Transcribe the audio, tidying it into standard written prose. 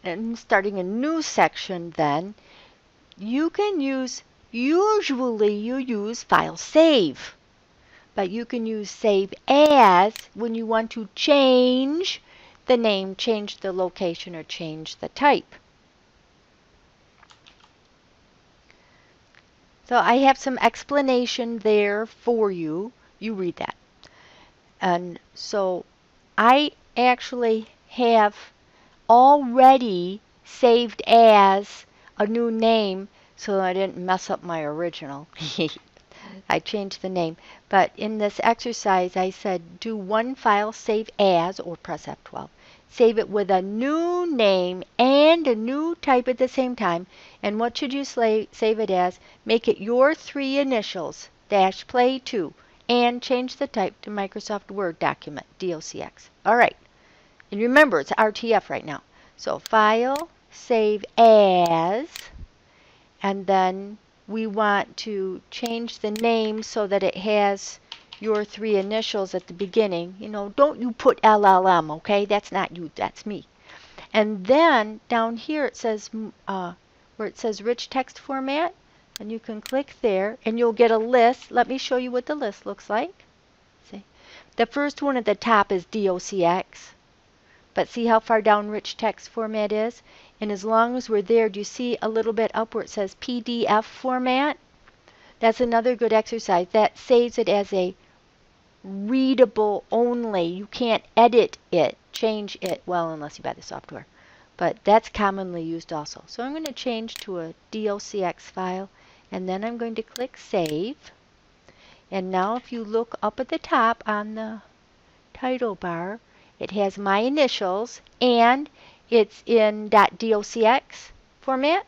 and starting a new section then, you can use, usually you use file save, but you can use save as when you want to change the name, change the location, or change the type. So I have some explanation there for you. You read that. And so I actually have already saved as a new name so I didn't mess up my original. I changed the name. But in this exercise, I said do one file save as, or press F12. Save it with a new name and a new type at the same time. And what should you save it as? Make it your 3 initials, -play2, and change the type to Microsoft Word document, DOCX. All right. And remember, it's RTF right now. So File, Save As, and then we want to change the name so that it has your 3 initials at the beginning. You know, don't you put LLM, okay? That's not you, that's me. And then down here it says, where it says Rich Text Format, and you can click there, and you'll get a list. Let me show you what the list looks like. See? The first one at the top is DOCX. But see how far down Rich Text Format is? And as long as we're there, do you see a little bit up where it says PDF format? That's another good exercise. That saves it as a readable only. You can't edit it, change it, well, unless you buy the software. But that's commonly used also. So I'm going to change to a DOCX file, and then I'm going to click Save. And now if you look up at the top on the title bar, it has my initials, and it's in .docx format.